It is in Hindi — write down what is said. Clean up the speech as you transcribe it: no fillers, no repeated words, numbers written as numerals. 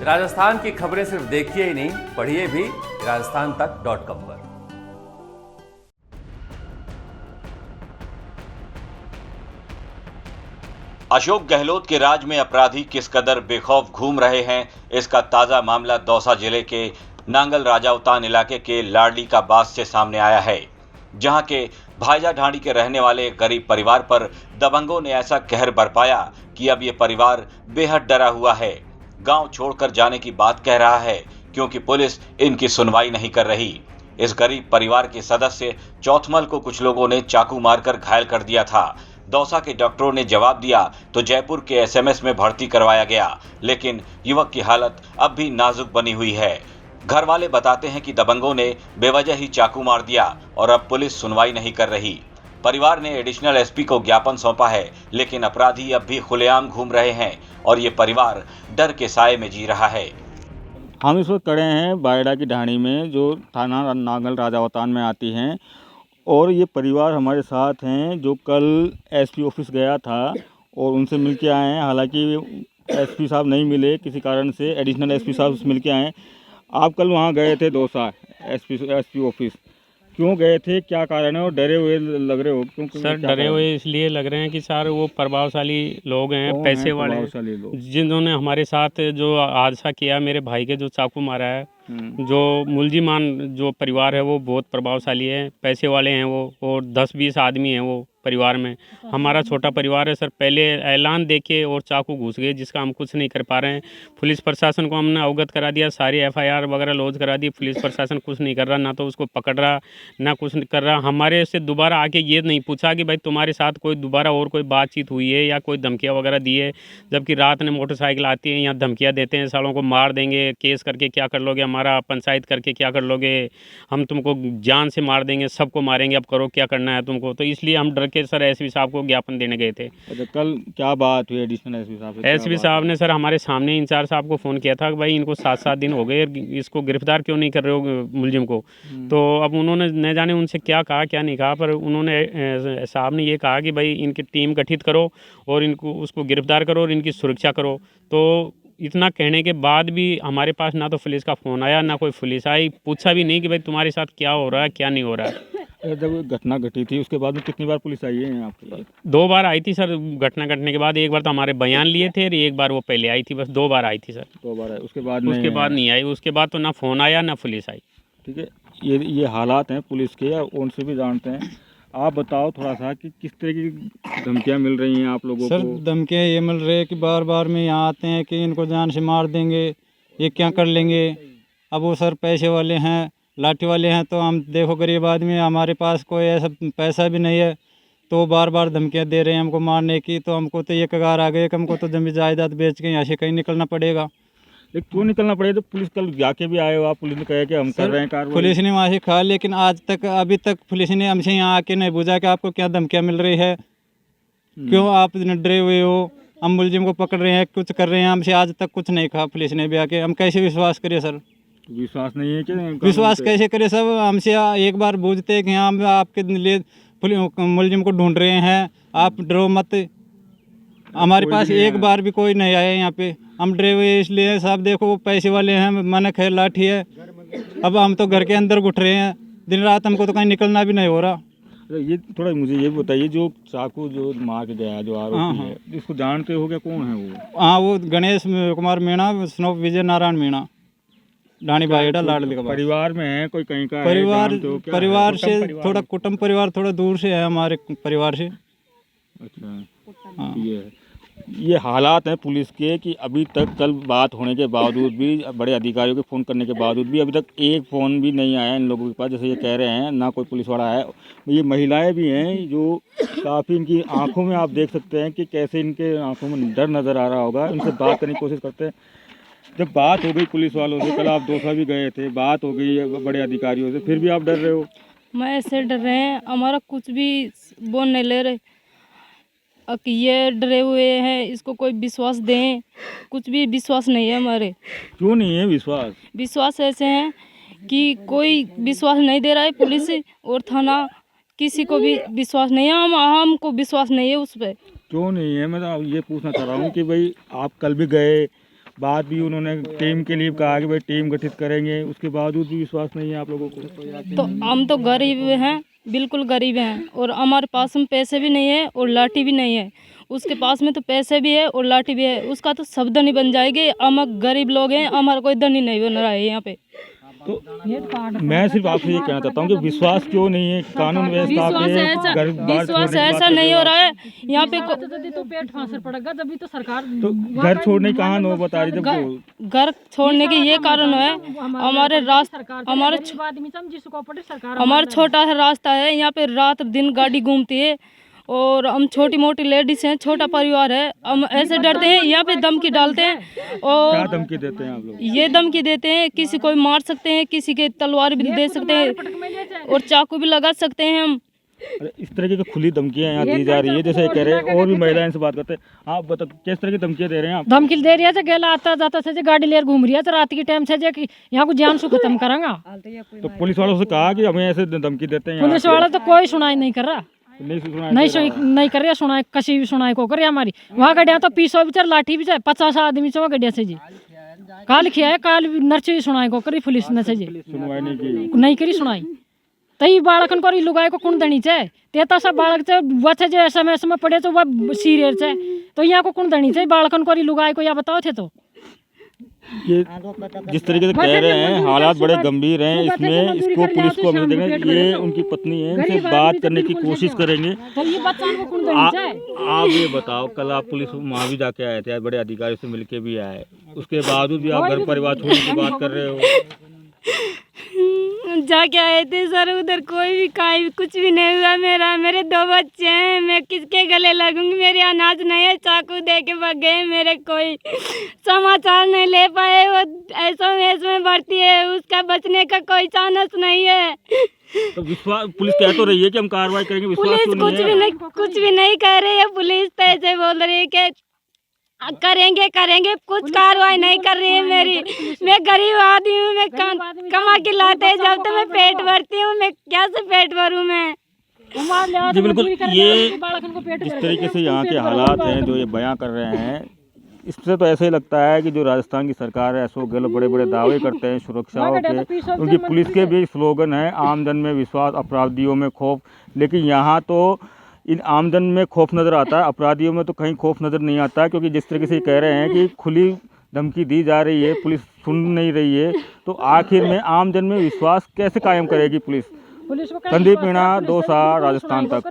राजस्थान की खबरें सिर्फ देखिए ही नहीं, पढ़िए भी rajasthantak.com पर। अशोक गहलोत के राज में अपराधी किस कदर बेखौफ घूम रहे हैं, इसका ताजा मामला दौसा जिले के नांगल राजावतान इलाके के लाडली का बास से सामने आया है, जहां के भाईजा ढाणी के रहने वाले एक गरीब परिवार पर दबंगों ने ऐसा कहर बरपाया कि अब ये परिवार बेहद डरा हुआ है। गांव छोड़कर जाने की बात कह रहा है क्योंकि पुलिस इनकी सुनवाई नहीं कर रही। इस गरीब परिवार के सदस्य चौथमल को कुछ लोगों ने चाकू मारकर घायल कर दिया था। दौसा के डॉक्टरों ने जवाब दिया तो जयपुर के एसएमएस में भर्ती करवाया गया, लेकिन युवक की हालत अब भी नाजुक बनी हुई है। घर वाले बताते हैं कि दबंगों ने बेवजह ही चाकू मार दिया और अब पुलिस सुनवाई नहीं कर रही। परिवार ने एडिशनल एसपी को ज्ञापन सौंपा है, लेकिन अपराधी अब भी खुलेआम घूम रहे हैं और ये परिवार डर के साए में जी रहा है। हम इस वक्त खड़े हैं बायडा की ढाणी में, जो थाना नांगल राजावतान में आती हैं, और ये परिवार हमारे साथ हैं जो कल एसपी ऑफिस गया था और उनसे मिल के आए हैं। हालांकि एसपी साहब नहीं मिले किसी कारण से, एडिशनल एसपी साहब से मिल के आए। आप कल वहाँ गए थे दौसा एसपी ऑफिस, क्यों गए थे, क्या कारण है, और डरे हुए लग रहे हो क्यों? सर डरे हुए इसलिए लग रहे हैं कि सर वो प्रभावशाली लोग हैं, पैसे वाले लोग, जिन्होंने हमारे साथ जो हादसा किया, मेरे भाई के जो चाकू मारा है, जो मुलजिमान जो परिवार है वो बहुत प्रभावशाली है, पैसे वाले हैं वो, और 10-20 आदमी हैं वो परिवार में। हमारा छोटा परिवार है सर, पहले ऐलान देके और चाकू घुस गए, जिसका हम कुछ नहीं कर पा रहे हैं। पुलिस प्रशासन को हमने अवगत करा दिया, सारी एफआईआर वगैरह लॉन्च करा दी, पुलिस प्रशासन कुछ नहीं कर रहा, ना तो उसको पकड़ रहा ना कुछ कर रहा। हमारे से दोबारा आके ये नहीं पूछा कि भाई तुम्हारे साथ कोई दोबारा और कोई बातचीत हुई है या कोई धमकियाँ वगैरह दी है, जबकि रात में मोटरसाइकिल आती है, यहाँ धमकियाँ देते हैं, सालों को मार देंगे, केस करके क्या कर लोगे, हमारा पंचायत करके क्या कर लोगे, हम तुमको जान से मार देंगे, सबको मारेंगे, अब करो क्या करना है तुमको। तो इसलिए हम डर के सर एसपी साहब को ज्ञापन देने गए थे। अच्छा, कल क्या बात हुई एडिशनल एसपी साहब से? एसपी साहब ने सर हमारे सामने इंचार्ज साहब को फ़ोन किया था कि भाई इनको 7-7 दिन हो गए, इसको गिरफ्तार क्यों नहीं कर रहे हो मुलजिम को। तो अब उन्होंने न जाने उनसे क्या कहा क्या नहीं कहा, पर उन्होंने साहब ने ये कहा कि भाई इनकी टीम गठित करो और इनको उसको गिरफ्तार करो और इनकी सुरक्षा करो। तो इतना कहने के बाद भी हमारे पास ना तो पुलिस का फ़ोन आया, ना कोई पुलिस आई, पूछा भी नहीं कि भाई तुम्हारे साथ क्या हो रहा है क्या नहीं हो रहा है। जब घटना घटी थी उसके बाद में कितनी बार पुलिस आई है आपके पास? 2 बार आई थी सर, घटना घटने के बाद। एक बार तो हमारे बयान लिए थे और एक बार वो पहले आई थी, बस 2 बार आई थी सर। 2 बार आई, उसके बाद नहीं आई। उसके बाद तो ना फ़ोन आया ना पुलिस आई। ठीक है, ये हालात हैं पुलिस के, उनसे भी जानते हैं। आप बताओ थोड़ा सा कि किस तरह की धमकियाँ मिल रही हैं आप लोगों को? सर धमकियाँ ये मिल रही है कि बार बार में यहाँ आते हैं कि इनको जान से मार देंगे, ये क्या कर लेंगे। अब वो सर पैसे वाले हैं, लाठी वाले हैं, तो हम देखो गरीब आदमी, हमारे पास कोई ऐसा पैसा भी नहीं है, तो बार बार धमकियाँ दे रहे हैं हमको मारने की। तो हमको तो ये कगार आ गए कि हमको तो जमीन जायदाद बेच के यहाँ से कहीं निकलना पड़ेगा। लेकिन क्यों निकलना पड़ेगा? तो पुलिस कल जाके भी आए हो आप, पुलिस ने कहा कि हम कर रहे हैं कार्रवाई। पुलिस ने वहाँ से कहा, लेकिन आज तक अभी तक पुलिस ने हमसे यहाँ आके नहीं पूछा कि आपको क्या धमकियाँ मिल रही है, क्यों आप डरे हुए हो, हम मुलजिम को पकड़ रहे हैं, कुछ कर रहे हैं। हमसे आज तक कुछ नहीं कहा पुलिस ने भी आके। हम कैसे विश्वास करें सर? विश्वास नहीं है कि विश्वास कैसे करें सब? हमसे एक बार पूछते हैं कि हम आपके लिए मुलजिम को ढूंढ रहे हैं, आप डरो मत। हमारे पास एक बार भी कोई नहीं आया यहाँ पे, हम डरे हुए इसलिए। साहब देखो वो पैसे वाले हैं, मनक है, लाठी है, अब हम तो घर के अंदर घुट रहे हैं दिन रात, हमको तो कहीं निकलना भी नहीं हो रहा। ये थोड़ा मुझे ये बताइए, जो चाकू जो मार के गया, जो आरोपी है, इसको जानते हो क्या, कौन है वो? हाँ, वो गणेश कुमार मीणा, स्नोप विजय नारायण मीणा, ढाणी बायडा लाडली का बास। परिवार में है कोई कहीं का? परिवार से थोड़ा कुटुंब परिवार थोड़ा दूर से है हमारे परिवार से। अच्छा, ये हालात हैं पुलिस के कि अभी तक कल बात होने के बावजूद भी, बड़े अधिकारियों के फ़ोन करने के बावजूद भी अभी तक एक फ़ोन भी नहीं आया इन लोगों के पास, जैसे ये कह रहे हैं, ना कोई पुलिस वाला है। ये महिलाएं भी हैं जो काफ़ी, इनकी आंखों में आप देख सकते हैं कि कैसे इनके आंखों में डर नज़र आ रहा होगा। इनसे बात करने की कोशिश करते हैं। जब बात हो गई पुलिस वालों से, कल आप दौसा भी गए थे, बात हो गई बड़े अधिकारियों से, फिर भी आप डर रहे हो? मैं ऐसे डर रहे हैं, हमारा कुछ भी बोल नहीं ले रहे, अब ये डरे हुए हैं, इसको कोई विश्वास दें, कुछ भी विश्वास नहीं है हमारे। क्यों नहीं है विश्वास? विश्वास ऐसे हैं कि कोई विश्वास नहीं दे रहा है, पुलिस और थाना, किसी को भी विश्वास नहीं है। हमको विश्वास नहीं है उस पर। क्यों नहीं है? मैं तो ये पूछना चाह रहा हूँ कि भाई आप कल भी गए बाद भी उन्होंने टीम के लिए कहा कि भाई टीम गठित करेंगे, उसके बावजूद भी विश्वास नहीं है आप लोगों को। तो हम तो गरीब हैं, बिल्कुल गरीब हैं, और हमारे पास में पैसे भी नहीं है और लाठी भी नहीं है। उसके पास में तो पैसे भी है और लाठी भी है, उसका तो सब धनी बन जाएगी। हम गरीब लोग हैं, हमारा कोई धनी नहीं बन रहा है यहाँ पे। तो मैं सिर्फ आपसे ये कहना चाहता हूँ कि विश्वास क्यों नहीं है कानून व्यवस्था पे? विश्वास ऐसा नहीं हो रहा है यहाँ पे। तो पेट फांसर पड़ेगा जब भी तो सरकार तो घर छोड़ने की कहाँ नौबत आ रही है? जब घर छोड़ने के ये कारण है, हमारे रास्ता हमारा छोटा सा रास्ता है, यहाँ पे रात दिन गाड़ी घूमती है और हम छोटी मोटी लेडीज हैं, छोटा परिवार है। हम ऐसे डरते हैं, यहाँ पे धमकी डालते हैं। और क्या धमकी देते हैं आप लोग? ये धमकी देते हैं, किसी को मार सकते हैं, किसी के तलवार भी दे सकते हैं और चाकू भी लगा सकते हैं हम। अरे इस तरह की खुली धमकियां यहाँ दी जा रही है, जैसे कह रहे हैं और भी महिलाएं से बात करते हैं। आप बताओ किस तरह की धमकियां दे रहे हैं आप? धमकी दे रही है गेला आता जाता से गाड़ी लेकर घूम रही है, तो रात के टाइम से कि यहाँ को जान से खत्म करेंगे। तो पुलिस वालों से कहा कि हमें ऐसे धमकी देते हैं? पुलिस वाला तो कोई सुनाई नहीं कर रहा, नहीं कर रहा सुनाई, कसी भी सुनाई को करे हमारी। वहाँ गड्ढिया तो 20 बिचार लाठी भी 50 आदमी से गड्ढिया से जी काल किया है, काल नर्चे सुनाई को करी पुलिस ने से जी सुनवाई नहीं करी सुनाई। तई बालकन को लुगाई को कौन दणी छे? तेता सा बालक छे वछे जे एसएमएस में पड़े तो वह सीरियर छे, तो यहाँ को कौन दणी छे बालकन को लुगाई को? या बताओ थे तो ये जिस तरीके से कह रहे हैं हालात बड़े गंभीर हैं, इसमें इसको पुलिस को हमें देखेंगे। ये उनकी पत्नी है, इनसे बात करने की कोशिश करेंगे। आप ये बताओ, कल आप पुलिस वहाँ भी जाके आए थे, बड़े अधिकारी से मिलके भी आए, उसके बावजूद भी आप घर परिवार छोड़ने की बात कर रहे हो? जाके आए थे सर, उधर कोई भी कुछ भी नहीं हुआ। मेरे 2 बच्चे हैं, मैं किसके गले लगूंगी? मेरे अनाज नहीं है, चाकू दे के भाग गए। मेरे कोई समाचार नहीं ले पाए, वो ऐसा में भर्ती है, उसका बचने का कोई चांस नहीं है। तो विश्वास पुलिस कह तो रही है कि हम कार्रवाई करेंगे, विश्वास पुलिस क्यों नहीं है? कुछ भी नहीं कर रही है। पुलिस तो ऐसे बोल रही है कि करेंगे, कुछ कार्रवाई नहीं कर रही है। मैं गरीब आदमी हूँ, मैं कमा के लाते हैं, जब तक मैं पेट भरती हूँ, मैं क्या से पेट भरूँ मैं? जी बिल्कुल, ये जिस तरीके से यहाँ के हालात हैं जो ये बयां कर रहे हैं, इससे तो ऐसे ही लगता है कि जो राजस्थान की सरकार है अशोक गहलोत बड़े बड़े दावे करते हैं सुरक्षाओं के, उनकी पुलिस के भी स्लोगन है आमजन में विश्वास, अपराधियों में खौफ। लेकिन यहाँ तो इन आमजन में खौफ नज़र आता है, अपराधियों में तो कहीं खौफ नज़र नहीं आता, क्योंकि जिस तरीके से कह रहे हैं कि खुली धमकी दी जा रही है, पुलिस सुन नहीं रही है, तो आखिर में आमजन में विश्वास कैसे कायम करेगी पुलिस? संदीप मीणा, दौसा, राजस्थान तक।